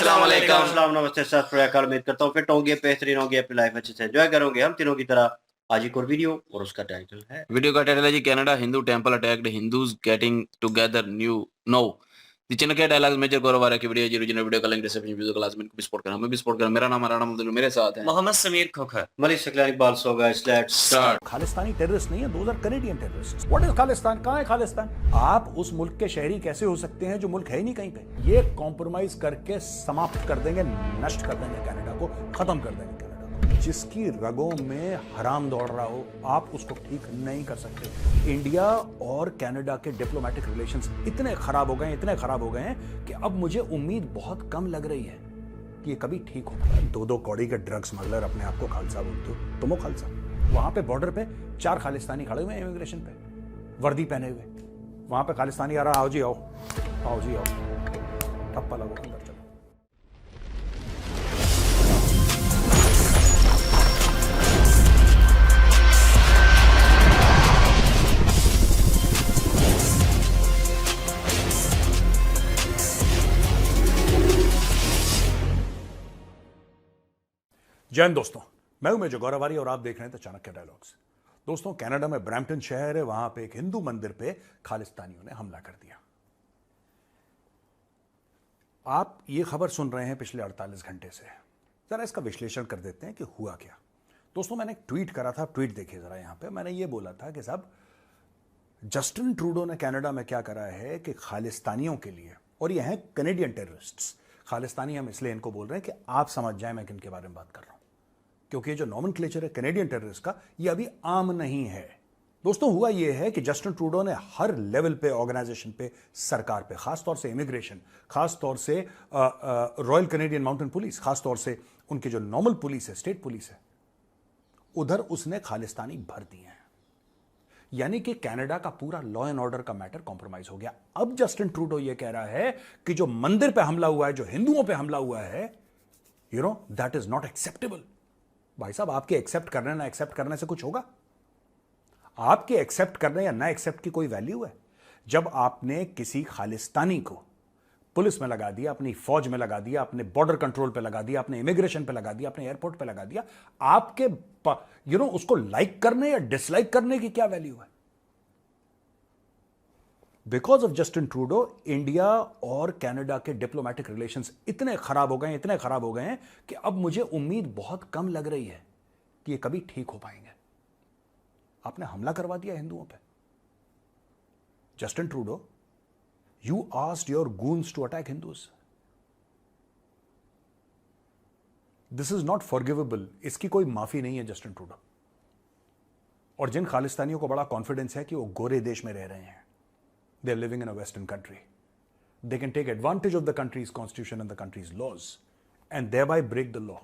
अस्सलाम वालेकुम। अस्सलाम नमस्ते सत श्री अकाल। उम्मीद करता हूँ फिट होंगे, बेहतरीन होंगे, अपनी लाइफ अच्छे से एंजॉय करोगे हम तीनों की तरह। आज एक और वीडियो और उसका टाइटल है वीडियो का टाइटल है जी, Canada Hindu temple attacked, Hindus getting together new no. The channel के डायलॉग्स मेजर गौरव की वीडियो जी, ओरिजिनल वीडियो का लिंक डिस्क्रिप्शन वीडियो क्लास में भी सपोर्ट करना, हमें भी सपोर्ट करना। मेरा नाम अब्दुल, मेरे साथ है Mohammad Sameer Khokhar. Malik Saklani Iqbal Soga. Let's start. Khalistani terrorist नहीं है, those are Canadian terrorist. What is Khalistan? कहां है खालिस्तान? आप उस मुल्क के शहरी कैसे हो सकते हैं जो मुल्क है ही नहीं कहीं पे? ये कॉम्प्रोमाइज करके समाप्त कर देंगे, नष्ट कर देंगे कनाडा को, खत्म कर देंगे कनाडा को। जिसकी रगों में हराम दौड़ रहा हो, आप उसको ठीक नहीं कर सकते। इंडिया और कनाडा के डिप्लोमेटिक रिलेशंस इतने खराब हो गए, इतने खराब हो गए हैं कि अब मुझे उम्मीद बहुत कम लग रही है कि ये कभी ठीक होगा। दो कौड़ी के ड्रग स्मगलर अपने आप को खालसा बोलते हो, तुम हो खालसा। वहां पे बॉर्डर पे 4 खालिस्तानी खड़े हुए हैं इमिग्रेशन पे, वर्दी पहने हुए। वहां पे खालिस्तानी आ रहा, आओ जी आओ, आओ जी आओ, ठप्पा लगो अंदर चलो। जय हिंद दोस्तों, मैं हूं मेजर गौरवारी और आप देख रहे हैं द चाणक्य डायलॉग्स। दोस्तों, कनाडा में ब्रैम्पटन शहर है, वहां पे एक हिंदू मंदिर पे खालिस्तानियों ने हमला कर दिया। आप ये खबर सुन रहे हैं पिछले 48 घंटे से। जरा इसका विश्लेषण कर देते हैं कि हुआ क्या। दोस्तों, मैंने एक ट्वीट करा था, ट्वीट देखिए जरा। यहां पे मैंने ये बोला था कि साहब, जस्टिन ट्रूडो ने कनाडा में क्या करा है कि खालिस्तानियों के लिए, और ये हैं कैनेडियन टेररिस्ट्स, खालिस्तानी हम इसलिए इनको बोल रहे हैं कि आप समझ जाए मैं किन के बारे में बात कर रहा हूं, क्योंकि ये जो नॉमेनक्लेचर है कैनेडियन टेररिस्ट का, ये अभी आम नहीं है। दोस्तों, हुआ ये है कि जस्टिन ट्रूडो ने हर लेवल पे, ऑर्गेनाइजेशन पे, सरकार पे, खासतौर से इमिग्रेशन, खासतौर से रॉयल कैनेडियन माउंटेन पुलिस, खासतौर से उनकी जो नॉर्मल पुलिस है, स्टेट पुलिस है, उधर उसने खालिस्तानी भर दिए हैं। यानी कि कनाडा का पूरा लॉ एंड ऑर्डर का मैटर कॉम्प्रोमाइज हो गया। अब जस्टिन ट्रूडो ये कह रहा है कि जो मंदिर पे हमला हुआ है, जो हिंदुओं पे हमला हुआ है, दैट इज नॉट एक्सेप्टेबल। भाई साहब, आपके एक्सेप्ट करने ना एक्सेप्ट करने से कुछ होगा? आपके एक्सेप्ट करने या ना एक्सेप्ट की कोई वैल्यू है? जब आपने किसी खालिस्तानी को पुलिस में लगा दिया, अपनी फौज में लगा दिया, अपने बॉर्डर कंट्रोल पे लगा दिया, अपने इमिग्रेशन पे लगा दिया, अपने एयरपोर्ट पे लगा दिया, आपके उसको लाइक करने या डिसलाइक करने की क्या वैल्यू है? Because of Justin Trudeau, India और कनाडा के डिप्लोमेटिक रिलेशंस इतने खराब हो गए, इतने खराब हो गए हैं कि अब मुझे उम्मीद बहुत कम लग रही है कि ये कभी ठीक हो पाएंगे। आपने हमला करवा दिया हिंदुओं पे। Justin Trudeau, you asked your goons to attack Hindus. This is not forgivable. इसकी कोई माफी नहीं है जस्टिन ट्रूडो। और जिन खालिस्तानियों को बड़ा कॉन्फिडेंस है कि वो गोरे देश में रह रहे हैं, they are living in a Western country. They can take advantage of the country's constitution and the country's laws and thereby break the law.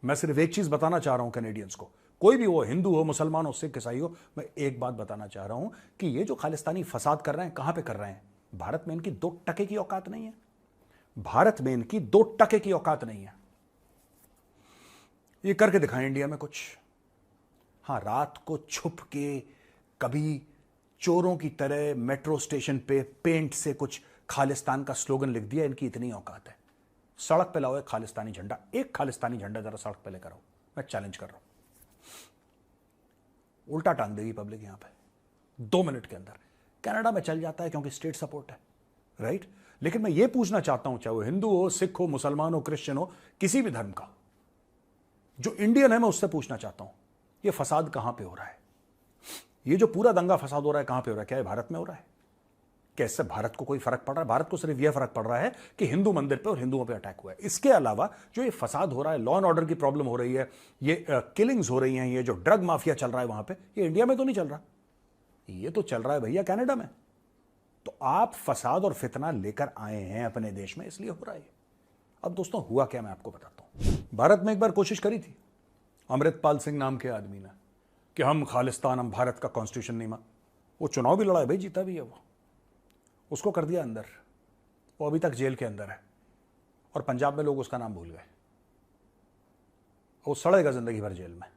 मैं सिर्फ एक चीज बताना चाह रहा हूं कैनेडियंस को, कोई भी हो, हिंदू हो, मुसलमान हो, सिख, ईसाई हो, मैं एक बात बताना चाह रहा हूं कि ये जो खालिस्तानी फसाद कर रहे हैं, कहां पे कर रहे हैं? भारत में इनकी 2 टके की औकात नहीं है। भारत में इनकी 2 टके की औकात नहीं है। ये करके दिखाएं इंडिया में कुछ। हां, रात को छुप के कभी चोरों की तरह मेट्रो स्टेशन पे पेंट से कुछ खालिस्तान का स्लोगन लिख दिया, इनकी इतनी औकात है। सड़क पे लाओ एक खालिस्तानी झंडा, एक खालिस्तानी झंडा जरा सड़क पे लेकर आओ, मैं चैलेंज कर रहा हूं। उल्टा टांग देगी पब्लिक यहां पे 2 मिनट के अंदर। कनाडा में चल जाता है क्योंकि स्टेट सपोर्ट है, राइट? लेकिन मैं ये पूछना चाहता हूं, चाहे वो हिंदू हो, सिख हो, मुसलमान हो, क्रिश्चियन हो, किसी भी धर्म का, जो इंडियन है, मैं उससे पूछना चाहता हूं, ये फसाद कहां पे हो रहा है? ये जो पूरा दंगा फसाद हो रहा है, कहां पे हो रहा है? क्या ये भारत में हो रहा है? क्या इससे भारत को कोई फर्क पड़ रहा है? भारत को सिर्फ यह फर्क पड़ रहा है कि हिंदू मंदिर पे और हिंदुओं पे अटैक हुआ है। इसके अलावा जो ये फसाद हो रहा है, लॉ एंड ऑर्डर की प्रॉब्लम हो रही है, ये किलिंग्स हो रही हैं, ये जो ड्रग माफिया चल रहा है वहां पे, ये इंडिया में तो नहीं चल रहा, ये तो चल रहा है भैया कनाडा में। तो आप फसाद और फितना लेकर आए हैं अपने देश में, इसलिए हो रहा है। अब दोस्तों, हुआ क्या, मैं आपको बताता हूं। भारत में एक बार कोशिश करी थी अमृतपाल सिंह नाम के आदमी ने कि हम खालिस्तान, हम भारत का कॉन्स्टिट्यूशन नहीं मान। वो चुनाव भी लड़ा है भाई, जीता भी है वो, उसको कर दिया अंदर, वो अभी तक जेल के अंदर है और पंजाब में लोग उसका नाम भूल गए, वो सड़ेगा जिंदगी भर जेल में।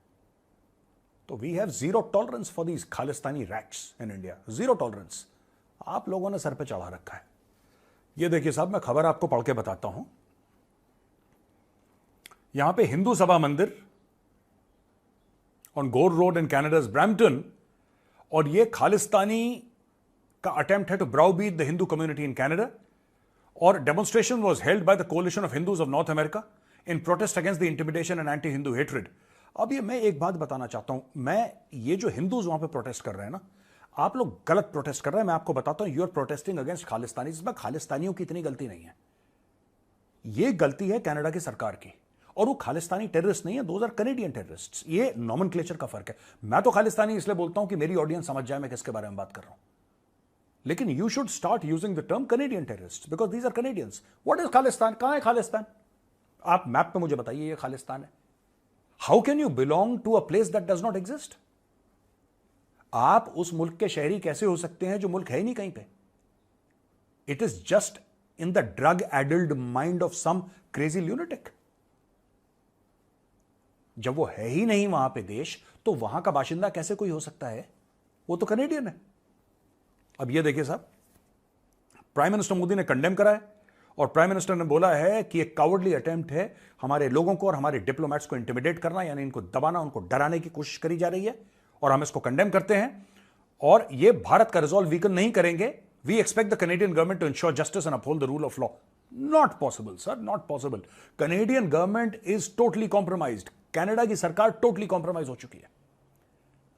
तो we have zero tolerance for these Khalistani rats in India, zero tolerance. आप लोगों ने सर पे चढ़ा रखा है। ये देखिए साहब, मैं खबर आपको पढ़ के बताता हूं। यहां पे हिंदू सभा मंदिर ऑन गोर रोड इन कैनेडा's ब्रैम्पटन, और ये खालिस्तानी का अटेम्प्ट है to browbeat the Hindu community in Canada, और demonstration was held by the coalition of Hindus of North America in protest against the intimidation and anti Hindu hatred. अब ये मैं एक बात बताना चाहता हूं, मैं ये जो हिंदूज वहां पे प्रोटेस्ट कर रहे हैं ना, आप लोग गलत प्रोटेस्ट कर रहे हैं। मैं आपको बताता हूं, you are protesting against Khalistani. इसमें खालिस्तानियों की इतनी गलती नहीं है, ये गलती है कनाडा की सरकार की, और वो खालिस्तानी टेररिस्ट नहीं है, दोज आर कैनेडियन टेररिस्ट्स। ये नॉमेनक्लेचर का फर्क है। मैं तो खालिस्तानी इसलिए बोलता हूं कि मेरी ऑडियंस समझ जाए मैं किसके बारे में बात कर रहा हूं, लेकिन you should start using the term Canadian terrorist because these are Canadians. What is Khalistan? कहां है खालिस्तान? आप मैप पे मुझे बताइए ये खालिस्तान है। How can you belong to a place that does not exist? आप उस मुल्क के शहरी कैसे हो सकते हैं जो मुल्क है ही नहीं कहीं पे? It is just in the drug addled mind of some crazy lunatic. जब वो है ही नहीं वहां पे देश, तो वहां का बाशिंदा कैसे कोई हो सकता है? वो तो कैनेडियन है। अब ये देखिए साहब, प्राइम मिनिस्टर मोदी ने कंडेम करा है, और प्राइम मिनिस्टर ने बोला है कि एक कावर्डली अटेम्प्ट है हमारे लोगों को और हमारे डिप्लोमेट्स को इंटिमिडेट करना, यानी इनको दबाना, उनको डराने की कोशिश करी जा रही है, और हम इसको कंडेम करते हैं। और ये भारत का रिजॉल्व वीकन नहीं करेंगे। We expect the Canadian government to ensure justice and uphold the rule of law. Not possible sir, not possible. Canadian government is totally compromised. Canada की सरकार टोटली कॉम्प्रोमाइज हो चुकी है।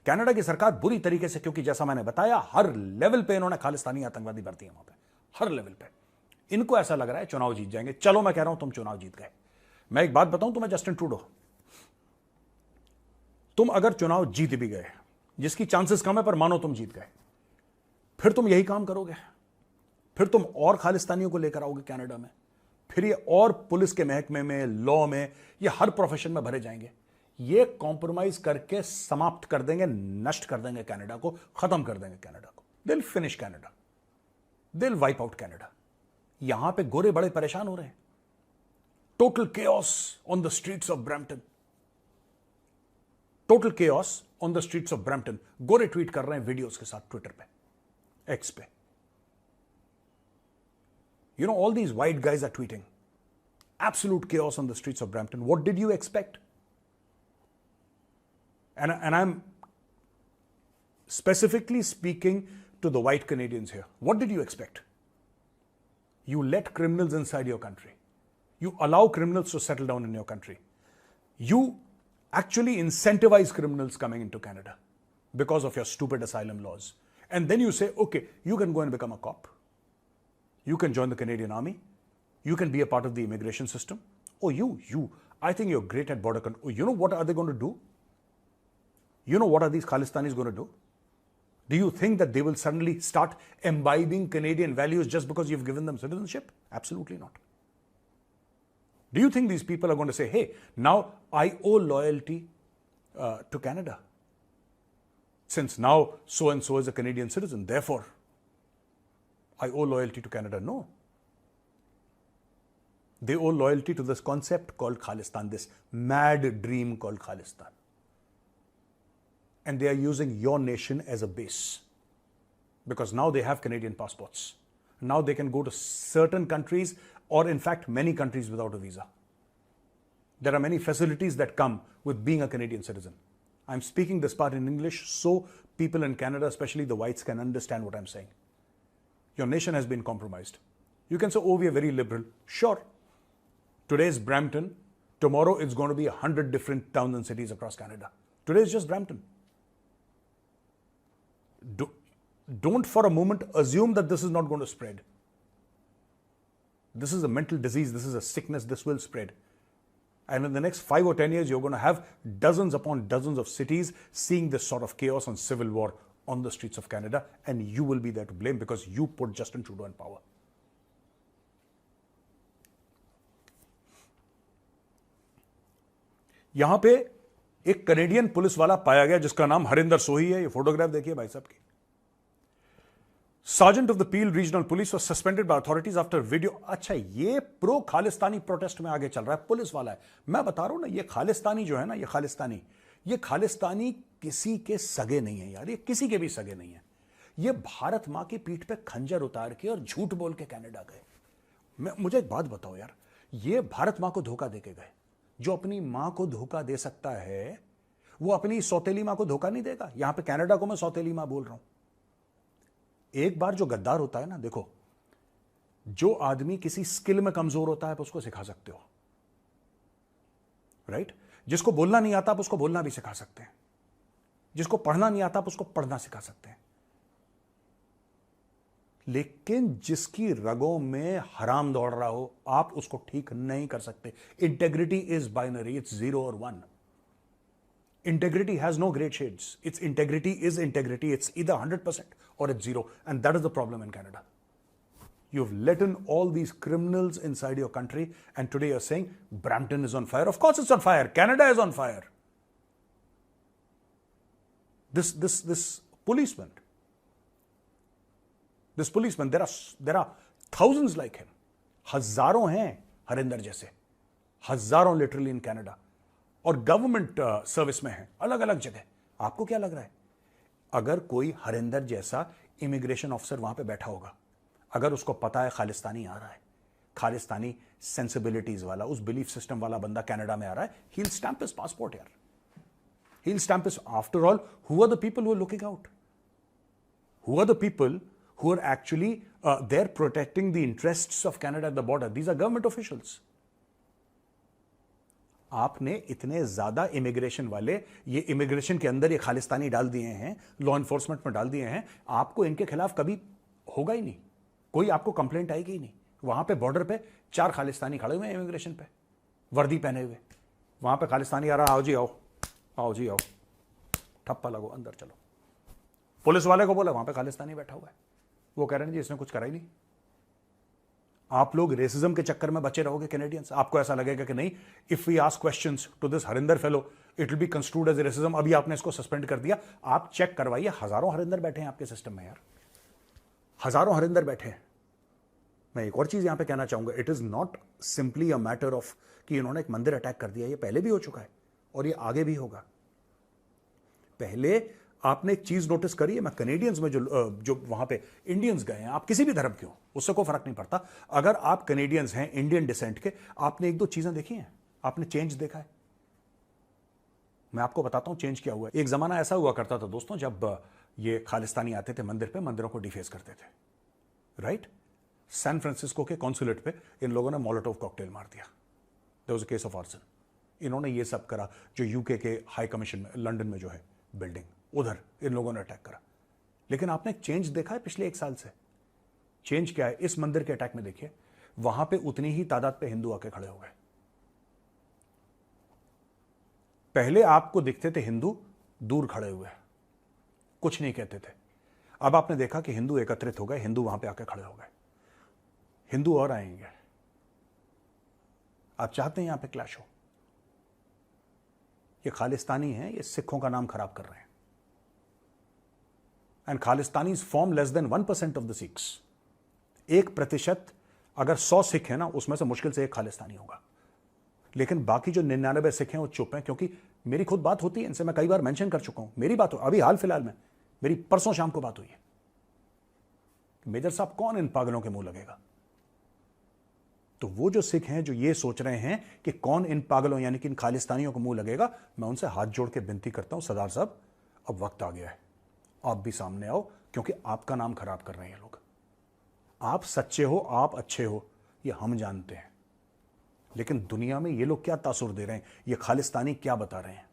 कनाडा की सरकार बुरी तरीके से, क्योंकि जैसा मैंने बताया हर लेवल पे इन्होंने खालिस्तानी आतंकवादी भर्ती है वहां पे, हर लेवल पे। इनको ऐसा लग रहा है चुनाव जीत जाएंगे। चलो मैं कह रहा हूं तुम चुनाव जीत गए। मैं एक बात बताऊं तुम्हें, जस्टिन ट्रूडो, तुम अगर चुनाव जीत भी गए, जिसकी चांसेस कम है पर मानो तुम जीत गए, फिर तुम यही काम करोगे? फिर तुम और खालिस्तानियों को लेकर आओगे कनाडा में? फिर ये और पुलिस के महकमे में, लॉ में, ये हर प्रोफेशन में भरे जाएंगे। ये कॉम्प्रोमाइज करके समाप्त कर देंगे, नष्ट कर देंगे कनाडा को, खत्म कर देंगे कनाडा को। They will finish Canada, they will wipe out Canada. यहां पे गोरे बड़े परेशान हो रहे हैं। Total chaos on the streets of Brampton, total chaos on the streets of Brampton. Gore tweet कर रहे हैं वीडियोस के साथ ट्विटर पे, एक्स पे। You know, all these white guys are tweeting. Absolute chaos on the streets of Brampton. What did you expect? And I'm specifically speaking to the white Canadians here. What did you expect? You let criminals inside your country. You allow criminals to settle down in your country. You actually incentivize criminals coming into Canada because of your stupid asylum laws. And then you say, okay, you can go and become a cop. You can join the Canadian Army. You can be a part of the immigration system. Oh, I think you're great at border control. Oh, you know what are they going to do? You know what are these Khalistanis going to do? Do you think that they will suddenly start imbibing Canadian values just because you've given them citizenship? Absolutely not. Do you think these people are going to say, hey, now I owe loyalty to Canada, since now so-and-so is a Canadian citizen, therefore I owe loyalty to Canada? No. They owe loyalty to this concept called Khalistan, this mad dream called Khalistan. And they are using your nation as a base, because now they have Canadian passports. Now they can go to certain countries, or in fact many countries, without a visa. There are many facilities that come with being a Canadian citizen. I'm speaking this part in English so people in Canada, especially the whites, can understand what I'm saying. Your nation has been compromised. You can say, oh, we are very liberal. Sure. Today is Brampton. Tomorrow it's going to be 100 different towns and cities across Canada. Today is just Brampton. Don't for a moment assume that this is not going to spread. This is a mental disease. This is a sickness. This will spread. And in the next 5 or 10 years, you're going to have dozens upon dozens of cities seeing this sort of chaos and civil war on the streets of Canada, and you will be there to blame because you put Justin Trudeau in power. यहां पे एक Canadian police वाला पाया गया जिसका नाम हरिंदर सोही है। ये फोटोग्राफ देखिए भाई साहब की। Sergeant of the Peel Regional Police was suspended by authorities after video. अच्छा, ये प्रो खालिस्तानी प्रोटेस्ट में आगे चल रहा है, पुलिस वाला है। मैं बता रहा हूं ना, ये खालिस्तानी जो है ना, ये खालिस्तानी किसी के सगे नहीं है यार, ये किसी के भी सगे नहीं है। ये भारत मां की पीठ पे खंजर उतार के और झूठ बोल के कनाडा गए। मुझे एक बात बताओ यार, ये भारत मां को धोखा देके गए। जो अपनी मां को धोखा दे सकता है वो अपनी सौतेली मां को धोखा नहीं देगा। यहां पे कनाडा को मैं सौतेली मां बोल रहा हूं। एक बार जो गद्दार होता है ना, देखो, जो आदमी किसी स्किल में कमजोर होता है आप उसको सिखा सकते हो, राइट? जिसको बोलना नहीं आता आप उसको बोलना भी सिखा सकते हैं, जिसको पढ़ना नहीं आता आप उसको पढ़ना सिखा सकते हैं, लेकिन जिसकी रगों में हराम दौड़ रहा हो आप उसको ठीक नहीं कर सकते। इंटेग्रिटी इज बाइनरी, इट्स 0 और 1। Integrity has no grade shades. Its integrity is integrity. It's either 100% or it's 0. And that is the problem in Canada. You've let in all these criminals inside your country, and today you're saying Brampton is on fire. Of course it's on fire. Canada is on fire. This policeman, there are thousands like him. हजारों हैं हरिंदर जैसे, हजारों literally in Canada, और government service में है अलग अलग जगह। आपको क्या लग रहा है, अगर कोई हरिंदर जैसा इमिग्रेशन ऑफिसर वहां पे बैठा होगा, अगर उसको पता है खालिस्तानी आ रहा है, खालिस्तानी सेंसिबिलिटीज वाला, उस बिलीफ सिस्टम वाला बंदा कनाडा में आ रहा है, he will stamp his passport यार, he will stamp his. After all, who are the people who are looking out? Who are the people who are actually there protecting the interests of Canada at the border? These are government officials. आपने इतने ज्यादा immigration वाले, ये immigration के अंदर ये खालिस्तानी डाल दिए हैं, लॉ एनफोर्समेंट में डाल दिए हैं, आपको इनके खिलाफ कभी होगा ही नहीं, कोई आपको कंप्लेंट आएगी ही नहीं। वहां पे बॉर्डर पे 4 खालिस्तानी खड़े हुए हैं इमिग्रेशन पे, वर्दी पहने हुए, वहां पे खालिस्तानी आ रहा, आओ जी आओ, आओ जी आओ, ठप्पा लगो, अंदर चलो। पुलिस वाले को बोला, वहां पे खालिस्तानी बैठा हुआ है, वो कह रहे हैं जी इसने कुछ करा ही नहीं। आप लोग रेसिज्म के चक्कर में बचे रहोगे कैनेडियंस। आपको ऐसा लगेगा कि नहीं, if we ask questions to this Harinder fellow it will be construed as racism. अभी आपने इसको सस्पेंड कर दिया, आप चेक करवाइए, हजारों हरिंदर बैठे हैं आपके सिस्टम में यार, हजारों हरिंदर बैठे हैं। मैं एक और चीज यहां पे कहना चाहूंगा, it is not simply a matter of कि इन्होंने एक मंदिर अटैक कर दिया, ये पहले भी हो चुका है और ये आगे भी होगा। पहले आपने एक चीज नोटिस करी है, मैं कैनेडियंस में जो वहां पे इंडियंस गए हैं, आप किसी भी धर्म के हो उससे कोई फर्क नहीं पड़ता, अगर आप कैनेडियंस हैं इंडियन डिसेंट के, आपने 1-2 चीजें देखी हैं, आपने चेंज देखा है। मैं आपको बताता हूं चेंज क्या हुआ है। एक जमाना ऐसा हुआ करता था दोस्तों, जब ये खालिस्तानी आते थे मंदिर पे, मंदिरों को डिफेस करते थे, राइट? सैन फ्रांसिस्को के कॉन्सुलेट पे इन लोगों ने मोलोटोव कॉकटेल मार दिया, there was a case of arson. इन्होंने ये सब करा, जो यूके के हाई कमीशन में लंदन में जो है बिल्डिंग, उधर इन लोगों ने अटैक करा। लेकिन आपने एक चेंज देखा है पिछले 1 साल से? चेंज क्या है? इस मंदिर के अटैक में देखिए, वहां पे उतनी ही तादाद पे हिंदू आके खड़े हो गए। पहले आपको दिखते थे हिंदू दूर खड़े हुए, कुछ नहीं कहते थे। अब आपने देखा कि हिंदू एकत्रित हो गए, हिंदू वहां पे आके खड़े हो गए, हिंदू और आएंगे। आप चाहते हैं यहां पे क्लैश हो? ये खालिस्तानी हैं, ये सिखों का नाम खराब कर रहे हैं। And Khalistanis form less than 1% of the Sikhs. 1%, अगर 100 सिख है ना, उसमें से मुश्किल से 1 खालिस्तानी होगा। लेकिन बाकी जो 99 सिख हैं वो चुप हैं, क्योंकि मेरी खुद बात होती है इनसे, मैं कई बार मेंशन कर चुका हूं, मेरी बात हो, अभी हाल फिलहाल में मेरी परसों शाम को बात हुई है। मेजर साहब कौन इन पागलों के मुंह लगेगा? तो वो जो सिख हैं जो ये सोच रहे हैं कि कौन इन पागलों यानी कि इन खालिस्तानियों को मुंह लगेगा, मैं उनसे हाथ जोड़ के विनती करता हूं, सरदार साहब अब वक्त आ गया है, आप भी सामने आओ, क्योंकि आपका नाम खराब कर रहे हैं लोग। आप सच्चे हो, आप अच्छे हो, ये हम जानते हैं, लेकिन दुनिया में ये लोग क्या तासुर दे रहे हैं, ये खालिस्तानी क्या बता रहे हैं?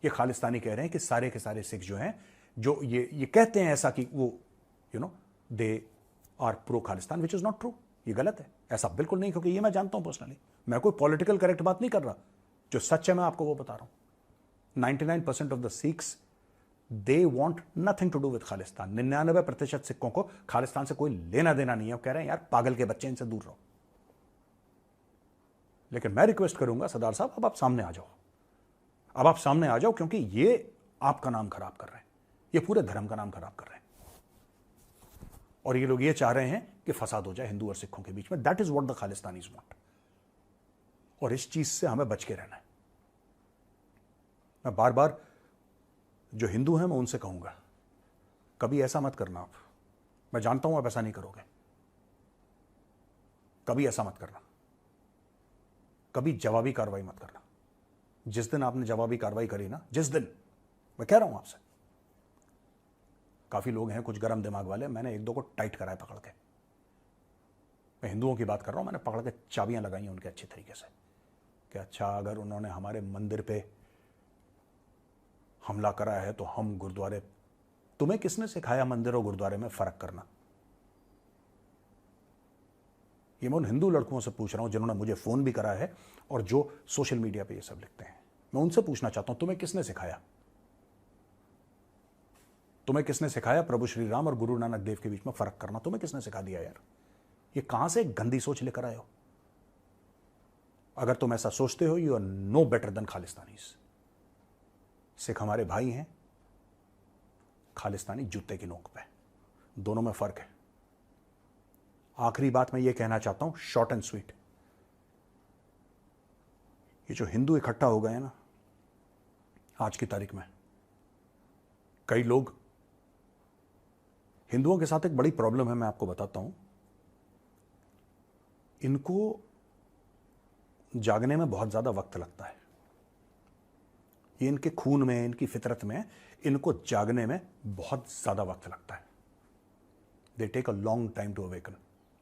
ये खालिस्तानी कह रहे हैं कि सारे के सारे सिख जो हैं, जो ये कहते हैं ऐसा कि वो they are pro Khalistan, which is not true. ये गलत है, ऐसा बिल्कुल नहीं, क्योंकि ये मैं जानता हूं पर्सनली, मैं कोई पॉलिटिकल करेक्ट बात नहीं कर रहा, जो सच है मैं आपको वो बता रहा हूं। 99% of the Sikhs they want nothing to do with Khalistan. 99% सिखों को खालिस्तान से कोई लेना देना नहीं है। वो कह रहे हैं यार पागल के बच्चे, इनसे दूर रहो। लेकिन मैं रिक्वेस्ट करूंगा सरदार साहब, अब आप सामने आ जाओ, अब आप सामने आ जाओ, क्योंकि ये आपका नाम खराब कर रहे हैं, ये पूरे धर्म का नाम खराब कर रहे हैं, और ये लोग ये चाह रहे हैं कि फसाद हो जाए हिंदू और सिखों के बीच में। That is what the Khalistanis want, और इस चीज से हमें बच के रहना है। मैं बार बार जो हिंदू हैं मैं उनसे कहूंगा, कभी ऐसा मत करना आप। मैं जानता हूं आप ऐसा नहीं करोगे, कभी ऐसा मत करना, कभी जवाबी कार्रवाई मत करना। जिस दिन आपने जवाबी कार्रवाई करी ना, जिस दिन, मैं कह रहा हूं आपसे, काफी लोग हैं कुछ गर्म दिमाग वाले, मैंने एक दो को टाइट कराया पकड़ के। मैं हिंदुओं की बात कर रहा हूं, मैंने पकड़ के चाबियां लगाई उनके अच्छी तरीके से कि अच्छा अगर उन्होंने हमारे मंदिर पे हमला करा है तो हम गुरुद्वारे, तुम्हें किसने सिखाया मंदिर और गुरुद्वारे में फर्क करना? ये मैं उन हिंदू लड़कों से पूछ रहा हूं जिन्होंने मुझे फोन भी करा है और जो सोशल मीडिया पे ये सब लिखते हैं। मैं उनसे पूछना चाहता हूं, तुम्हें किसने सिखाया? तुम्हें किसने सिखाया प्रभु श्री राम और गुरु नानक देव के बीच में फर्क करना? तुम्हें किसने सिखा दिया यार? ये कहां से गंदी सोच लेकर आए हो? अगर तुम ऐसा सोचते हो, you are no better than Khalistanis. Sikh हमारे भाई हैं, खालिस्तानी जूते की नोक पे, दोनों में फर्क है। आखिरी बात मैं ये कहना चाहता हूं, शॉर्ट एंड स्वीट। ये जो हिंदू इकट्ठा हो गए हैं ना आज की तारीख में, कई लोग, हिंदुओं के साथ एक बड़ी प्रॉब्लम है, मैं आपको बताता हूं। इनको जागने में बहुत ज्यादा वक्त लगता है। ये इनके खून में, इनकी फितरत में, इनको जागने में बहुत ज्यादा वक्त लगता है। They take a long time to awaken.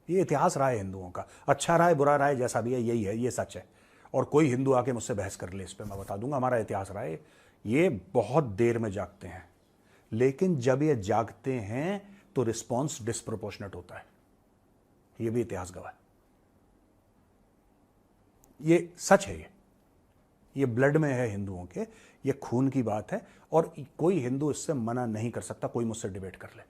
ये इतिहास रहा है हिंदुओं का, अच्छा रहा है बुरा रहा है जैसा भी है, यही है, ये सच है। और कोई हिंदू आके मुझसे बहस कर ले इस पर, मैं बता दूंगा हमारा इतिहास रहा है। ये बहुत देर में जागते हैं, लेकिन जब ये जागते हैं तो रिस्पॉन्स डिस्प्रोपोर्शनेट होता है। ये भी इतिहास गवाह है, ये सच है। ये ब्लड में है हिंदुओं के, ये खून की बात है और कोई हिंदू इससे मना नहीं कर सकता। कोई मुझसे डिबेट कर ले।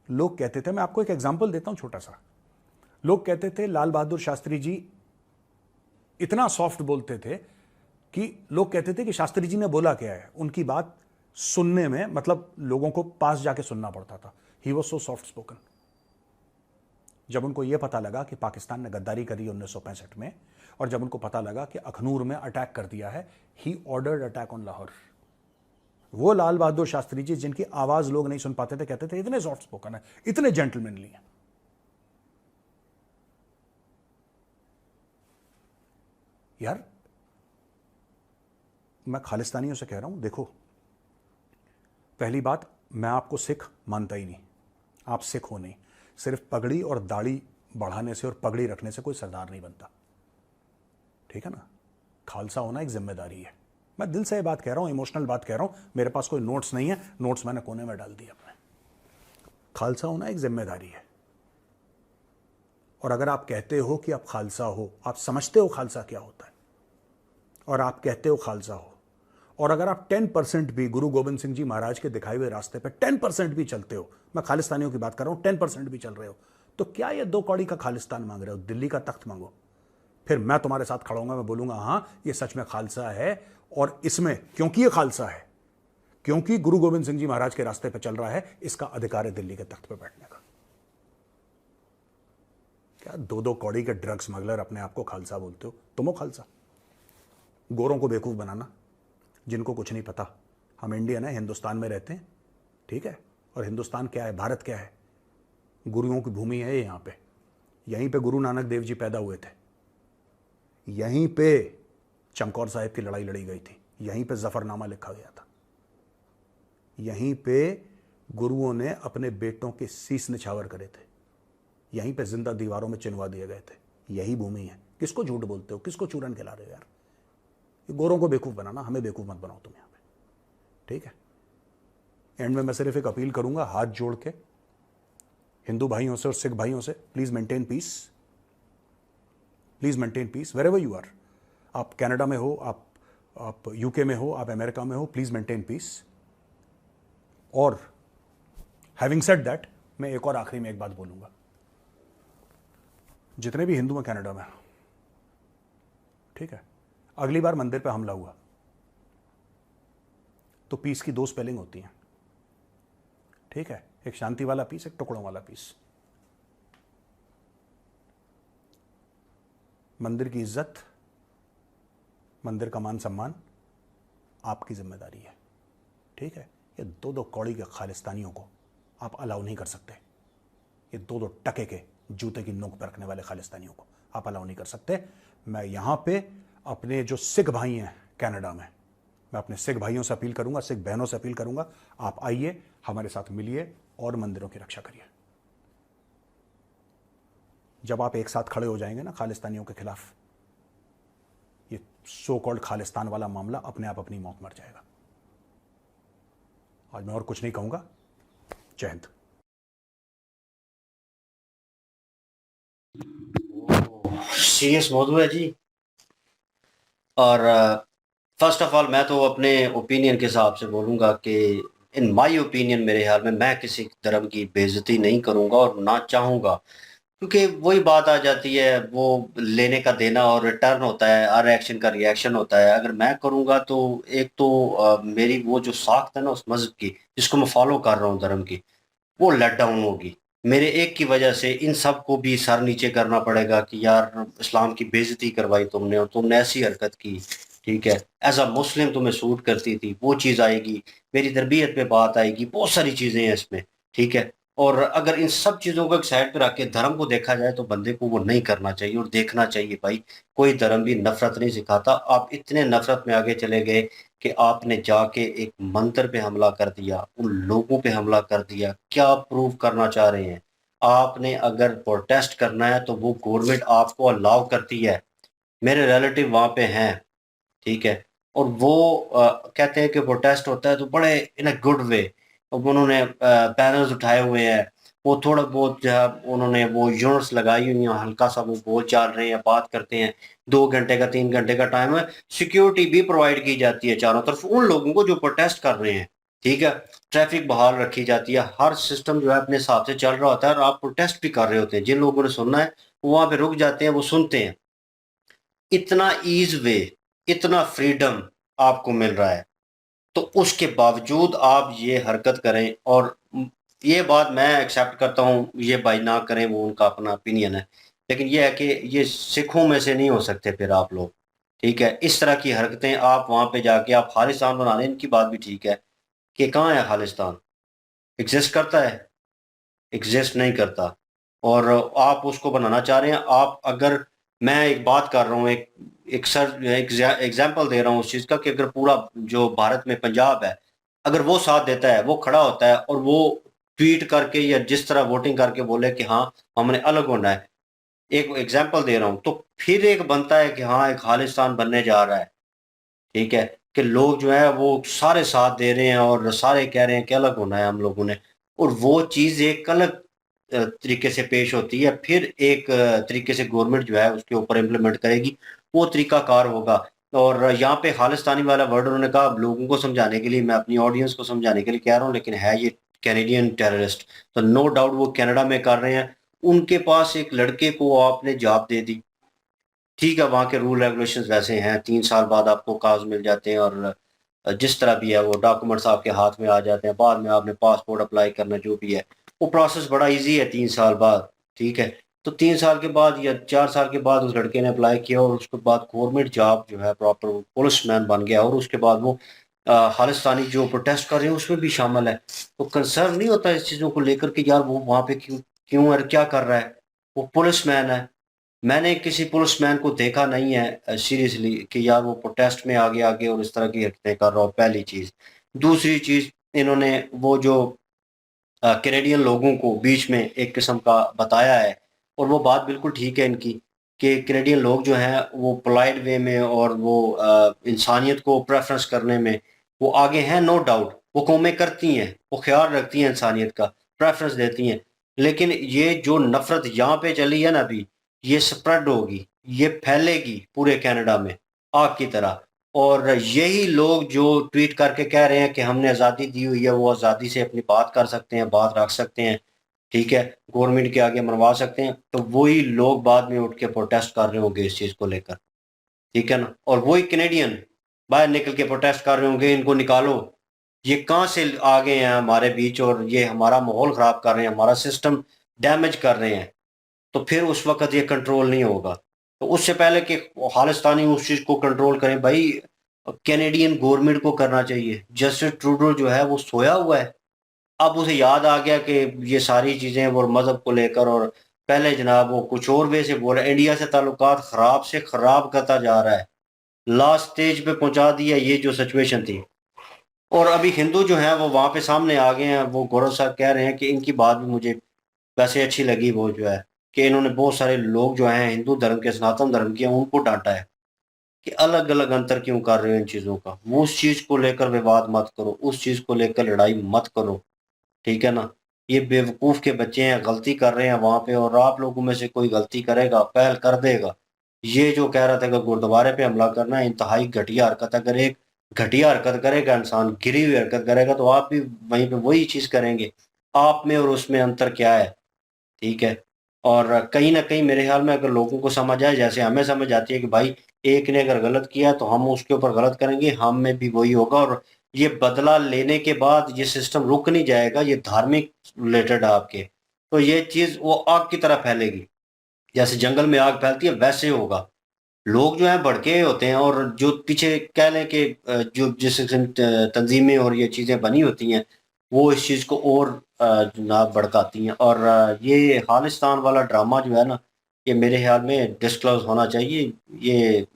लोग कहते थे, मैं आपको एक एग्जांपल देता हूं छोटा सा। लोग कहते थे लाल बहादुर शास्त्री जी इतना सॉफ्ट बोलते थे कि लोग कहते थे कि शास्त्री जी ने बोला क्या है, उनकी बात सुनने में मतलब लोगों को पास जाके सुनना पड़ता था। He was so soft spoken. जब उनको यह पता लगा कि पाकिस्तान ने गद्दारी करी 1965 में, और जब उनको पता लगा कि अखनूर में अटैक कर दिया है, he ordered attack on Lahore. वो लाल बहादुर शास्त्री जी जिनकी आवाज लोग नहीं सुन पाते थे, कहते थे इतने सॉफ्ट स्पोकन है, इतने जेंटलमैनली हैं। यार मैं खालिस्तानियों से कह रहा हूं, देखो पहली बात, मैं आपको सिख मानता ही नहीं। आप सिख हो नहीं। सिर्फ पगड़ी और दाढ़ी बढ़ाने से और पगड़ी रखने से कोई सरदार नहीं बनता, ठीक है ना। खालसा होना एक जिम्मेदारी है। मैं दिल से ये बात कह रहा हूं, इमोशनल बात कह रहा हूं। मेरे पास कोई नोट्स नहीं है, नोट्स मैंने कोने में डाल दिए अपने। खालसा होना एक जिम्मेदारी है। और अगर आप कहते हो कि आप खालसा हो, आप समझते हो खालसा क्या होता है, और आप कहते हो खालसा हो, और अगर आप 10% भी गुरु गोविंद सिंह जी महाराज के दिखाए हुए रास्ते पे 10% भी चलते हो, मैं खालिस्तानियों की बात कर रहा हूं, 10% भी चल रहे हो, तो क्या ये 2 कौड़ी का खालिस्तान मांग रहे हो? दिल्ली का तख्त मांगो। फिर मैं तुम्हारे साथ खड़ा हूंगा, मैं बोलूंगा हाँ ये सच में खालसा है, और इसमें क्योंकि ये खालसा है, क्योंकि गुरु गोविंद सिंह जी महाराज के रास्ते पे चल रहा है, इसका अधिकार है दिल्ली के तख्त पे बैठने का। क्या 2 कौड़ी के ड्रग स्मगलर अपने आप को खालसा बोलते हो? तुम हो खालसा। गोरों को बेवकूफ बनाना, जिनको कुछ नहीं पता। हम इंडियन है, हिंदुस्तान में रहते हैं, ठीक है। और हिंदुस्तान क्या है, भारत क्या है? गुरुओं की भूमि है यहां पे। यहीं पे गुरु नानक देव जी पैदा हुए थे, यहीं पे चमकौर साहिब की लड़ाई लड़ी गई थी, यहीं पे जफरनामा लिखा गया था, यहीं पे गुरुओं ने अपने बेटों के शीश निछावर करे थे, यहीं पे जिंदा दीवारों में चिनवा दिए गए थे। यही भूमि है। किसको झूठ बोलते हो, किसको चूरन खिला रहे हो यार? गोरों को बेवकूफ बनाना, हमें बेवकूफ मत बनाओ तुम यहां पे, ठीक है। एंड में मैं सिर्फ एक अपील करूंगा हाथ जोड़ के हिंदू भाइयों से और सिख भाइयों से, please maintain peace, please maintain peace wherever you are. आप कनाडा में हो, आप यूके में हो, आप अमेरिका में हो, प्लीज मेंटेन पीस। और हैविंग सेड दैट, मैं एक और आखिरी में एक बात बोलूंगा। जितने भी हिंदू हैं कनाडा में, ठीक है, अगली बार मंदिर पे हमला हुआ तो पीस की 2 स्पेलिंग होती हैं, ठीक है। एक शांति वाला पीस, एक टुकड़ों वाला पीस। मंदिर की इज्जत, मंदिर का मान सम्मान आपकी जिम्मेदारी है, ठीक है। ये 2 कौड़ी के खालिस्तानियों को आप अलाउ नहीं कर सकते। ये 2 टके के जूते की नोक पर रखने वाले खालिस्तानियों को आप अलाउ नहीं कर सकते। मैं यहाँ पे अपने जो सिख भाई हैं कनाडा में, मैं अपने सिख भाइयों से अपील करूंगा, सिख बहनों से अपील करूंगा, आप आइए, हमारे साथ मिलिए और मंदिरों की रक्षा करिए। जब आप एक साथ खड़े हो जाएंगे ना खालिस्तानियों के खिलाफ, ये सो कॉल्ड खालिस्तान वाला मामला अपने आप अपनी मौत मर जाएगा। आज मैं और कुछ नहीं कहूंगा। जय हिंद। सीरियस मौजू है जी। और फर्स्ट ऑफ ऑल मैं तो अपने ओपिनियन के हिसाब से बोलूँगा कि इन माय ओपिनियन, मेरे ख्याल में मैं किसी धर्म की बेइज्जती नहीं करूँगा और ना चाहूँगा, क्योंकि वही बात आ जाती है, वो लेने का देना और रिटर्न होता है, हर एक्शन का रिएक्शन होता है। अगर मैं करूँगा तो एक तो मेरी वो जो साख्त है ना उस मज़हब की, जिसको मैं फॉलो कर रहा हूँ, धर्म की, वो लेट डाउन होगी। मेरे एक की वजह से इन सब को भी सर नीचे करना पड़ेगा कि यार इस्लाम की बेइज्जती करवाई तुमने और तुमने ऐसी हरकत की, ठीक है, एज अ मुस्लिम तुम्हें सूट करती थी, वो चीज़ आएगी, मेरी तरबियत पे बात आएगी, बहुत सारी चीज़ें हैं इसमें, ठीक है। और अगर इन सब चीज़ों को एक साइड पे रख के धर्म को देखा जाए तो बंदे को वो नहीं करना चाहिए और देखना चाहिए। भाई कोई धर्म भी नफरत नहीं सिखाता। आप इतने नफरत में आगे चले गए कि आपने जाके एक मंदिर पे हमला कर दिया, उन लोगों पे हमला कर दिया। क्या प्रूव करना चाह रहे हैं? आपने अगर प्रोटेस्ट करना है तो वो गवर्नमेंट आपको अलाउ करती है। मेरे रिलेटिव वहाँ पे हैं, ठीक है, और वो कहते हैं कि प्रोटेस्ट होता है तो बड़े इन अ गुड वे, उन्होंने बैनर्स उठाए हुए हैं, वो थोड़ा बहुत जो है उन्होंने वो यूनिट्स लगाई हुई हैं, हल्का सा वो बोल चाल रहे हैं, बात करते हैं, 2 घंटे का 3 घंटे का टाइम है, सिक्योरिटी भी प्रोवाइड की जाती है चारों तरफ उन लोगों को जो प्रोटेस्ट कर रहे हैं, ठीक है, ट्रैफिक बहाल रखी जाती है, हर सिस्टम जो है अपने हिसाब से चल रहा होता है और आप प्रोटेस्ट भी कर रहे होते हैं। जिन लोगों ने सुनना है वो वहाँ पे रुक जाते हैं, वो सुनते हैं। इतना ईज वे, इतना फ्रीडम आपको मिल रहा है, तो उसके बावजूद आप ये हरकत करें। और ये बात मैं एक्सेप्ट करता हूँ, ये भाई ना करें, वो उनका अपना ओपिनियन है, लेकिन ये है कि ये सिखों में से नहीं हो सकते फिर आप लोग, ठीक है। इस तरह की हरकतें आप वहाँ पे जाके आप खालिस्तान बना लें, इनकी बात भी ठीक है कि कहाँ है खालिस्तान, एग्जिस्ट करता है? एग्जिस्ट नहीं करता। और आप उसको बनाना चाह रहे हैं। आप अगर, मैं एक बात कर रहा हूँ, एक सर एग्जाम्पल दे रहा हूँ उस चीज़ का कि अगर पूरा जो भारत में पंजाब है, अगर वो साथ देता है, वो खड़ा होता है और वो ट्वीट करके या जिस तरह वोटिंग करके बोले कि हाँ हमने अलग होना है, एक एग्जाम्पल दे रहा हूँ, तो फिर एक बनता है कि हाँ एक खालिस्तान बनने जा रहा है, ठीक है, कि लोग जो है वो सारे साथ दे रहे हैं और सारे कह रहे हैं कि अलग होना है हम लोगों ने। और वो चीज़ एक अलग तरीके से पेश होती है, फिर एक तरीके से गवर्नमेंट जो है उसके ऊपर इम्प्लीमेंट करेगी, वो तरीकाकार होगा। और यहाँ पे खालिस्तानी वाला वर्ड उन्होंने कहा, अब लोगों को समझाने के लिए, मैं अपनी ऑडियंस को समझाने के लिए कह रहा हूँ, लेकिन है ये कैनेडियन टेररिस्ट, तो नो डाउट वो कनाडा में कर रहे हैं। उनके पास एक लड़के को आपने जाप दे दी, ठीक है, वहाँ के रूल रेगुलेशंस वैसे हैं, 3 साल बाद आपको कागज मिल जाते हैं और जिस तरह भी है वो डॉक्यूमेंट्स आपके हाथ में आ जाते हैं। बाद में आपने पासपोर्ट अप्लाई करना, जो भी है वो प्रोसेस बड़ा इजी है 3 साल बाद, ठीक है। तो 3 साल के बाद या 4 साल के बाद उस लड़के ने अप्लाई किया और उसके बाद गवर्नमेंट जॉब जो है, प्रॉपर पुलिस मैन बन गया और उसके बाद वो खालिस्तानी जो प्रोटेस्ट कर रहे हैं उसमें भी शामिल है। तो कंसर्न नहीं होता इस चीज़ों को लेकर कि यार वो वहाँ पे क्यों क्यों और क्या कर रहा है, वो पुलिस मैन है। मैंने किसी पुलिसमैन को देखा नहीं है सीरियसली कि यार वो प्रोटेस्ट में आगे आगे और इस तरह की हरकतें कर रहा हो, पहली चीज़। दूसरी चीज़, इन्होंने वो जो कैनेडियन लोगों को बीच में एक किस्म का बताया है, और वो बात बिल्कुल ठीक है इनकी, कि कैनेडियन लोग जो हैं वो पोलाइट वे में और वो इंसानियत को प्रेफरेंस करने में वो आगे हैं, नो डाउट। वो कौमें करती हैं, वो ख्याल रखती हैं इंसानियत का, प्रेफरेंस देती हैं। लेकिन ये जो नफ़रत यहाँ पे चली है ना अभी, ये स्प्रेड होगी, ये फैलेगी पूरे कनाडा में आग की तरह। और यही लोग जो ट्वीट करके कह रहे हैं कि हमने आज़ादी दी हुई है, वो आज़ादी से अपनी बात कर सकते हैं, बात रख सकते हैं, ठीक है, गवर्नमेंट के आगे मनवा सकते हैं, तो वही लोग बाद में उठ के प्रोटेस्ट कर रहे होंगे इस चीज़ को लेकर, ठीक है ना। और वही कैनेडियन बाहर निकल के प्रोटेस्ट कर रहे होंगे, इनको निकालो, ये कहाँ से आ गए हैं हमारे बीच और ये हमारा माहौल ख़राब कर रहे हैं, हमारा सिस्टम डैमेज कर रहे हैं। तो फिर उस वक़्त ये कंट्रोल नहीं होगा। तो उससे पहले कि खालिस्तानी उस चीज़ को कंट्रोल करें, भाई कैनेडियन गवर्नमेंट को करना चाहिए। जस्टिन ट्रूडो जो है वो सोया हुआ है, अब उसे याद आ गया कि ये सारी चीज़ें वो मज़हब को लेकर और पहले जनाब वो कुछ और वे से बोला, इंडिया से ताल्लुकात खराब से खराब करता जा रहा है, लास्ट स्टेज पे पहुंचा दिया ये जो सिचुएशन थी। और अभी हिंदू जो है वो वहां पे सामने आ गए हैं। वो गौरव साहब कह रहे हैं कि इनकी बात भी मुझे वैसे अच्छी लगी, वो जो है कि इन्होंने बहुत सारे लोग जो हैं हिंदू धर्म के, सनातन धर्म के, उनको डांटा है कि अलग अलग अंतर क्यों कर रहे हो इन चीज़ों का। वो उस चीज़ को लेकर विवाद मत करो, उस चीज़ को लेकर लड़ाई मत करो, ठीक है ना। ये बेवकूफ़ के बच्चे हैं, गलती कर रहे हैं वहाँ पे, और आप लोगों में से कोई गलती करेगा, पहल कर देगा। ये जो कह रहा था कि गुरुद्वारे पे हमला करना है, इंतहाई घटिया हरकत है। अगर एक घटिया हरकत करेगा इंसान, गिरी हुई हरकत करेगा, तो आप भी वहीं पे वही चीज़ करेंगे। आप में और उसमें अंतर क्या है, ठीक है। और कहीं न कहीं मेरे ख़्याल में अगर लोगों को समझ आए, जैसे हमें समझ आती है कि भाई एक ने अगर गलत किया तो हम उसके ऊपर गलत करेंगे, हम में भी वही होगा। और ये बदला लेने के बाद ये सिस्टम रुक नहीं जाएगा, ये धार्मिक रिलेटेड है आपके, तो ये चीज़ वो आग की तरह फैलेगी। जैसे जंगल में आग फैलती है वैसे होगा। लोग जो हैं भड़के होते हैं, और जो पीछे कह लें कि जो जिस किस्म तंजीमें और ये चीज़ें बनी होती हैं, वो इस चीज़ को और जनाब भड़काती हैं। और ये खालिस्तान वाला ड्रामा जो है ना, ये मेरे ख्याल में डिस्क्लोज़ होना चाहिए। ये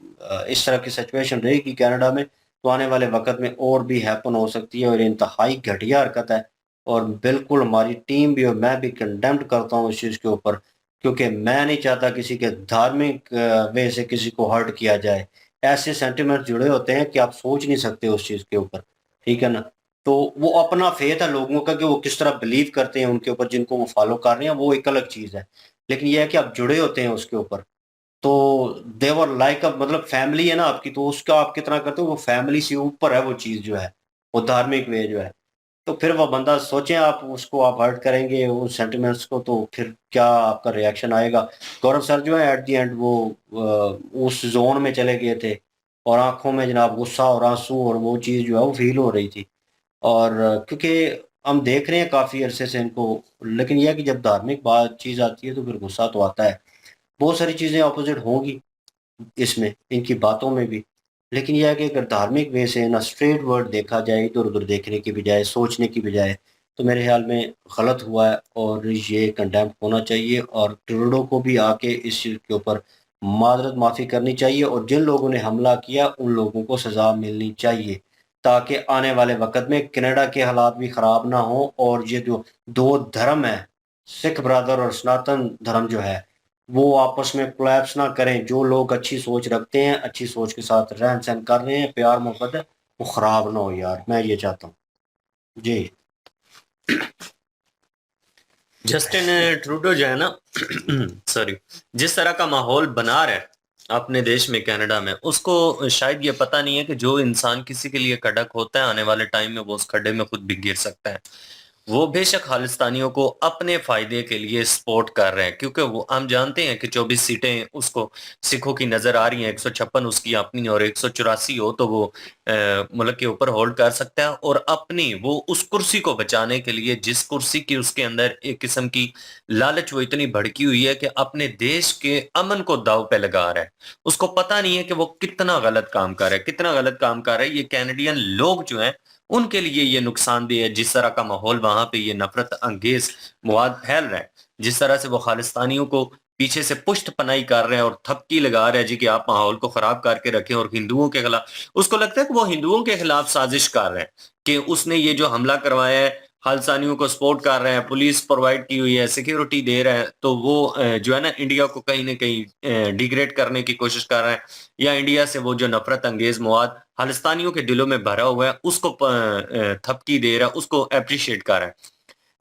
इस तरह की सिचुएशन रहेगी कनाडा में, तो आने वाले वक़्त में और भी हैपन हो सकती है, और ये इंतहाई घटिया हरकत है। और बिल्कुल हमारी टीम भी और मैं भी कंडेम्ड करता हूँ इस चीज़ के ऊपर, क्योंकि मैं नहीं चाहता किसी के धार्मिक वे से किसी को हर्ट किया जाए। ऐसे सेंटिमेंट जुड़े होते हैं कि आप सोच नहीं सकते उस चीज़ के ऊपर, ठीक है ना? तो वो अपना फ़ेथ है लोगों का कि वो किस तरह बिलीव करते हैं उनके ऊपर, जिनको वो फ़ॉलो कर रहे हैं, वो एक अलग चीज़ है। लेकिन ये है कि आप जुड़े होते हैं उसके ऊपर, तो देवर लाइक अ मतलब फैमिली है ना आपकी, तो उसका आप कितना करते हो, वो फैमिली से ऊपर है वो चीज़ जो है, वो धार्मिक वे जो है। तो फिर वो बंदा सोचें, आप उसको आप हर्ट करेंगे उस सेंटिमेंट्स को, तो फिर क्या आपका रिएक्शन आएगा। गौरव सर जो है एट द एंड वो उस जोन में चले गए थे, और आंखों में जनाब गुस्सा और आंसू और वो चीज़ जो है वो फील हो रही थी। और क्योंकि हम देख रहे हैं काफ़ी अरसे से इनको, लेकिन यह है कि जब धार्मिक बात चीज़ आती है तो फिर गुस्सा तो आता है। बहुत सारी चीज़ें अपोजिट होंगी इसमें, इनकी बातों में भी। लेकिन ये है कि अगर धार्मिक वे से ना स्ट्रेट वर्ड देखा जाए, इधर-उधर देखने की बजाय, सोचने की बजाय, तो मेरे ख़्याल में गलत हुआ है, और ये कंडेम होना चाहिए। और ट्रूडो को भी आके इस चीज़ के ऊपर माज़रत माफ़ी करनी चाहिए, और जिन लोगों ने हमला किया उन लोगों को सज़ा मिलनी चाहिए, ताकि आने वाले वक़्त में कनाडा के हालात भी ख़राब ना हों। और ये जो 2 धर्म हैं, सिख ब्रदर और सनातन धर्म जो है, वो आपस में कोलैप्स ना करें। जो लोग अच्छी सोच रखते हैं, अच्छी सोच के साथ रहन-सहन कर रहे हैं, प्यार मोहब्बत है, वो खराब ना हो यार, मैं ये चाहता हूँ। जी। जस्टिन ट्रूडो जो है ना सॉरी, जिस तरह का माहौल बना रहा है अपने देश में कनाडा में, उसको शायद ये पता नहीं है कि जो इंसान किसी के लिए कड़क होता है, आने वाले टाइम में वो उस खड्डे में खुद भी गिर सकता है। वो बेशक खालिस्तानियों को अपने फायदे के लिए सपोर्ट कर रहे हैं, क्योंकि वो हम जानते हैं कि 24 सीटें उसको सिखों की नजर आ रही हैं, 156 उसकी अपनी और 184 हो तो वो मुल्क के ऊपर होल्ड कर सकता है। और अपनी वो उस कुर्सी को बचाने के लिए, जिस कुर्सी की उसके अंदर एक किस्म की लालच वो इतनी भड़की हुई है कि अपने देश के अमन को दाव पे लगा रहा है। उसको पता नहीं है कि वो कितना गलत काम कर रहा है, कितना गलत काम कर रहा है। ये कैनेडियन लोग जो हैं उनके लिए ये नुकसानदेह है, जिस तरह का माहौल वहां पे ये नफरत अंगेज मवाद फैल रहा है, जिस तरह से वो खालिस्तानियों को पीछे से पुष्ट पनाही कर रहे हैं और थपकी लगा रहे हैं जी कि आप माहौल को खराब करके रखें, और हिंदुओं के खिलाफ, उसको लगता है कि वो हिंदुओं के खिलाफ साजिश कर रहे हैं कि उसने ये जो हमला करवाया है, खालिस्तानियों को सपोर्ट कर रहे हैं, पुलिस प्रोवाइड की हुई है, सिक्योरिटी दे रहे हैं, तो वो जो है ना इंडिया को कहीं ना कहीं डिग्रेड करने की कोशिश कर रहे हैं, या इंडिया से वो जो नफरत अंगेज मवाद खालिस्तानियों के दिलों में भरा हुआ है उसको थपकी दे रहा है, उसको अप्रिशिएट कर रहा है।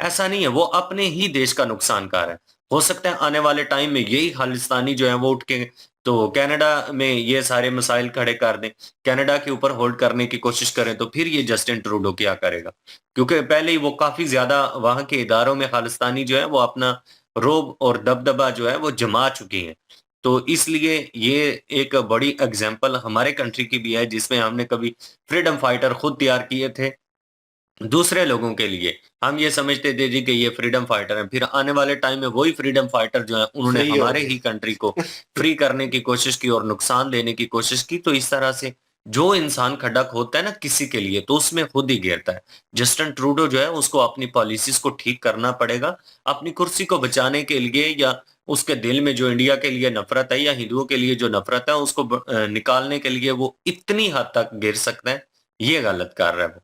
ऐसा नहीं है, वो अपने ही देश का नुकसान कर रहा है। हो सकता है आने वाले टाइम में यही खालिस्तानी जो है वो उठ के तो कनाडा में ये सारे मसाइल खड़े कर दें, कनाडा के ऊपर होल्ड करने की कोशिश करें, तो फिर ये जस्टिन ट्रूडो क्या करेगा? क्योंकि पहले ही वो काफी ज्यादा वहां के इदारों में खालिस्तानी जो है वो अपना रोब और दबदबा जो है वो जमा चुकी हैं। तो इसलिए ये एक बड़ी एग्जाम्पल हमारे कंट्री की भी है, जिसमें हमने कभी फ्रीडम फाइटर खुद तैयार किए थे दूसरे लोगों के लिए। हम ये समझते थे जी कि ये फ्रीडम फाइटर हैं, फिर आने वाले टाइम में वही फ्रीडम फाइटर जो है उन्होंने फ्री हो हमारे गए। ही कंट्री को फ्री करने की कोशिश की और नुकसान देने की कोशिश की। तो इस तरह से जो इंसान खड़क होता है ना किसी के लिए, तो उसमें खुद ही गिरता है। जस्टिन ट्रूडो जो है उसको अपनी पॉलिसीज को ठीक करना पड़ेगा, अपनी कुर्सी को बचाने के लिए, या उसके दिल में जो इंडिया के लिए नफरत है या हिंदुओं के लिए जो नफरत है उसको निकालने के लिए वो इतनी हद तक गिर सकते हैं, ये गलत कर रहा है वो।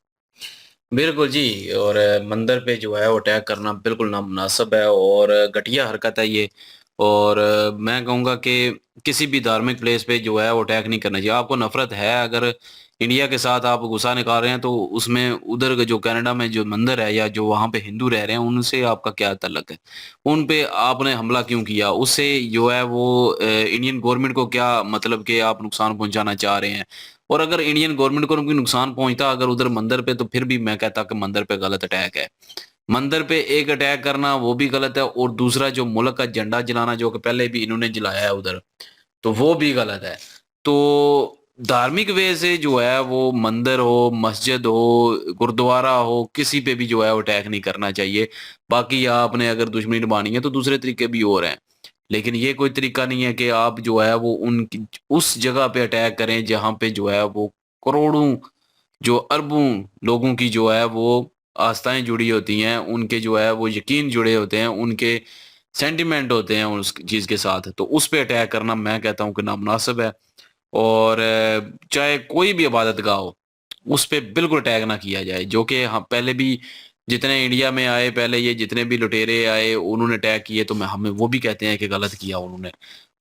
बिल्कुल जी। और मंदिर पे जो है वो अटैक करना बिल्कुल नामुनासिब है और घटिया हरकत है ये। और मैं कहूँगा कि किसी भी धार्मिक प्लेस पे जो है वो अटैक नहीं करना चाहिए। आपको नफरत है, अगर इंडिया के साथ आप गुस्सा निकाल रहे हैं, तो उसमें उधर का जो कनाडा में जो मंदिर है या जो वहाँ पे हिंदू रह रहे हैं, उनसे आपका क्या ताल्लुक है? उन पे आपने हमला क्यों किया? उससे जो है वो इंडियन गवर्नमेंट को क्या मतलब कि आप नुकसान पहुँचाना चाह रहे हैं? और अगर इंडियन गवर्नमेंट को कोई नुकसान पहुँचता अगर उधर मंदिर पे, तो फिर भी मैं कहता कि मंदिर पे गलत अटैक है। मंदिर पे एक अटैक करना वो भी गलत है, और दूसरा जो मुल्क का झंडा जलाना जो कि पहले भी इन्होंने जलाया है उधर, तो वो भी गलत है। तो धार्मिक वे से जो है वो मंदिर हो, मस्जिद हो, गुरुद्वारा हो, किसी पे भी जो है वो अटैक नहीं करना चाहिए। बाकी आपने अगर दुश्मनी निभानी है तो दूसरे तरीके भी और हैं। लेकिन ये कोई तरीका नहीं है कि आप जो है वो उनकी उस जगह पे अटैक करें जहाँ पे जो है वो करोड़ों, जो अरबों लोगों की जो है वो आस्थाएँ जुड़ी होती हैं, उनके जो है वो यकीन जुड़े होते हैं, उनके सेंटिमेंट होते हैं उस चीज़ के साथ, तो उस पे अटैक करना मैं कहता हूँ कि नामुनासिब है। और चाहे कोई भी इबादतगाह हो, उस पे बिल्कुल अटैक ना किया जाए। जो कि हाँ, पहले भी जितने इंडिया में आए, पहले ये जितने भी लुटेरे आए, उन्होंने अटैक किए, तो मैं हमें वो भी कहते हैं कि गलत किया उन्होंने।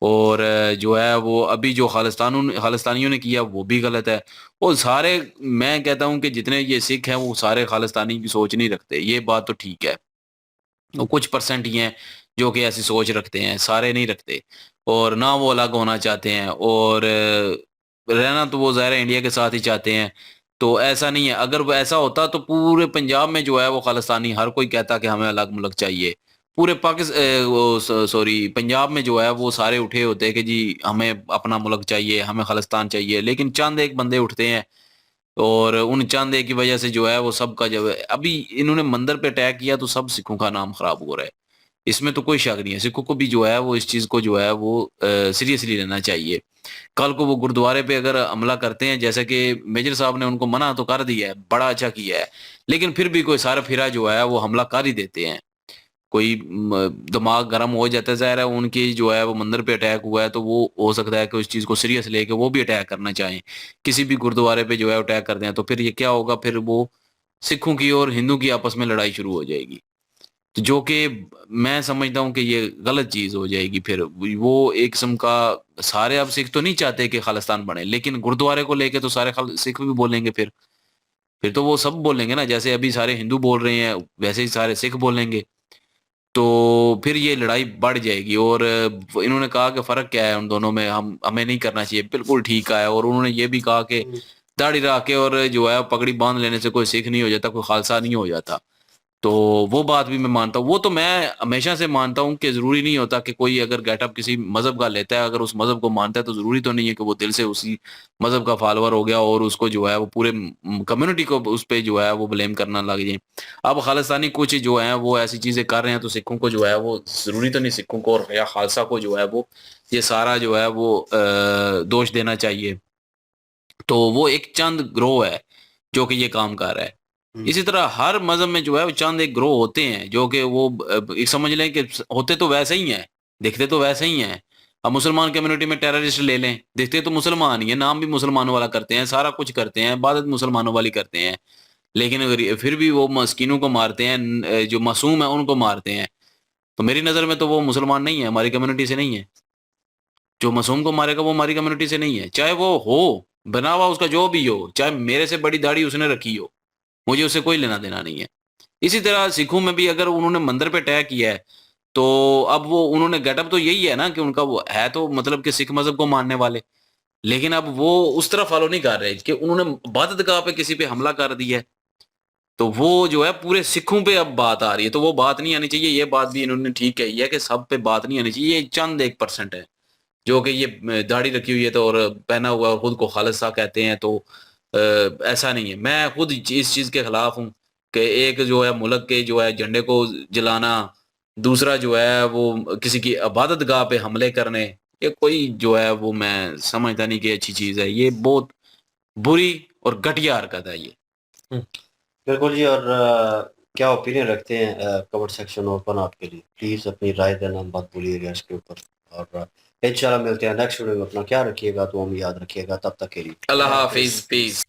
और जो है वो अभी जो खालिस्तानियों ने किया, वो भी गलत है। और सारे, मैं कहता हूँ कि जितने ये सिख हैं, वो सारे खालिस्तानी की सोच नहीं रखते, ये बात तो ठीक है। वो कुछ परसेंट ही हैं जो कि ऐसी सोच रखते हैं, सारे नहीं रखते। और ना वो अलग होना चाहते हैं, और रहना तो वो ज़ाहिर है इंडिया के साथ ही चाहते हैं। तो ऐसा नहीं है, अगर वो ऐसा होता तो पूरे पंजाब में जो है वो खालिस्तानी हर कोई कहता कि हमें अलग मुल्क चाहिए। पूरे सॉरी, पंजाब में जो है वो सारे उठे होते कि जी हमें अपना मुल्क चाहिए, हमें खालिस्तान चाहिए। लेकिन चंद एक बंदे उठते हैं, और उन चंद एक की वजह से जो है वो सबका जो है, अभी इन्होंने मंदिर पे अटैक किया तो सब सिखों का नाम खराब हो रहा है। इसमें तो कोई शक नहीं है, सिखों को भी जो है वो इस चीज़ को जो है वो सीरियसली लेना चाहिए। कल को वो गुरुद्वारे पे अगर हमला करते हैं, जैसे कि मेजर साहब ने उनको मना तो कर दिया है, बड़ा अच्छा किया है, लेकिन फिर भी कोई सारा फिरा जो है वो हमला कर ही देते हैं। कोई दिमाग गर्म हो जाता है, ज़ाहिर है उनकी जो है वो मंदिर पे अटैक हुआ है, तो वो हो सकता है कि उस चीज़ को सीरियस लेके वो भी अटैक करना चाहें। किसी भी गुरुद्वारे पे जो है अटैक कर दें, तो फिर ये क्या होगा, फिर वो सिखों की और हिंदू की आपस में लड़ाई शुरू हो जाएगी। तो जो कि मैं समझता हूँ कि ये गलत चीज़ हो जाएगी फिर। वो एक किस्म का, सारे अब सिख तो नहीं चाहते कि खालिस्तान बने, लेकिन गुरुद्वारे को लेके तो सारे सिख भी बोलेंगे फिर। फिर तो वो सब बोलेंगे ना, जैसे अभी सारे हिंदू बोल रहे हैं, वैसे ही सारे सिख बोलेंगे। तो फिर ये लड़ाई बढ़ जाएगी। और इन्होंने कहा कि फ़र्क क्या है उन दोनों में, हमें नहीं करना चाहिए, बिल्कुल ठीक कहा है। और उन्होंने ये भी कहा कि दाढ़ी रख के और जो है पगड़ी बाँध लेने से कोई सिख नहीं हो जाता, कोई खालसा नहीं हो जाता। तो वो बात भी मैं मानता हूँ। वो तो मैं हमेशा से मानता हूँ कि ज़रूरी नहीं होता कि कोई अगर गेटअप किसी मज़हब का लेता है, अगर उस मज़हब को मानता है, तो ज़रूरी तो नहीं है कि वो दिल से उसी मज़हब का फॉलोवर हो गया और उसको जो है वो पूरे कम्युनिटी को उस पे जो है वो ब्लेम करना लग जाए। अब खालिस्तानी कुछ जो हैं वो ऐसी चीज़ें कर रहे हैं, तो सिखों को जो है वो ज़रूरी तो नहीं, सिखों को और या खालसा को जो है वो ये सारा जो है वो दोष देना चाहिए। तो वो एक चंद ग्रोह है जो कि ये काम कर रहा है। इसी तरह हर मज़हब में जो है वो चंद एक ग्रोह होते हैं जो कि वो एक समझ लें कि होते तो वैसे ही हैं, दिखते तो वैसे ही हैं। अब मुसलमान कम्युनिटी में टेररिस्ट ले लें, दिखते तो मुसलमान ही हैं, नाम भी मुसलमानों वाला करते हैं, सारा कुछ करते हैं, इबादत मुसलमानों वाली करते हैं। लेकिन अगर फिर भी वो मस्कीनों को मारते हैं, जो मासूम है उनको मारते हैं। तो मेरी नज़र में तो वो मुसलमान नहीं है, हमारी कम्युनिटी से नहीं है। जो मासूम को मारेगा वो हमारी कम्युनिटी से नहीं है, चाहे वो हो बना हुआ उसका जो भी हो, चाहे मेरे से बड़ी दाढ़ी उसने रखी हो, मुझे उससे कोई लेना देना नहीं है। इसी तरह सिखों में भी अगर उन्होंने मंदिर पे अटैक किया है, तो अब वो उन्होंने गेटअप तो यही है ना कि उनका वो है तो मतलब कि सिख मज़हब को मानने वाले। लेकिन अब वो उस तरह फ़ॉलो नहीं कर रहे कि उन्होंने इबादतगाह पे किसी पे हमला कर दिया है। तो वो जो है पूरे सिखों पे अब बात आ रही है, तो वो बात नहीं आनी चाहिए। ये बात भी इन्होंने ठीक कही है कि सब पे बात नहीं आनी चाहिए। ये चंद 1% है, जो कि ये दाढ़ी रखी हुई है तो और पहना हुआ और खुद को खालिसा कहते हैं, तो ऐसा नहीं है। मैं खुद इस चीज़ के खिलाफ हूँ कि एक जो है मुल्क के जो है झंडे को जलाना, दूसरा जो है वो किसी की इबादतगाह पे हमले करने, ये कोई जो है वो मैं समझता नहीं कि अच्छी चीज़ है। ये बहुत बुरी और घटिया हरकत है ये। बिल्कुल जी। और क्या ओपिनियन रखते हैं कमेंट सेक्शन ओपन आपके लिए। प्लीज़ अपनी राय देना मत भूलिएगा इसके ऊपर। और इंशाल्लाह मिलते हैं नेक्स्ट वीडियो में। अपना क्या रखिएगा तो हम याद रखिएगा। तब तक के लिए अल्लाह हाफिज, पीस।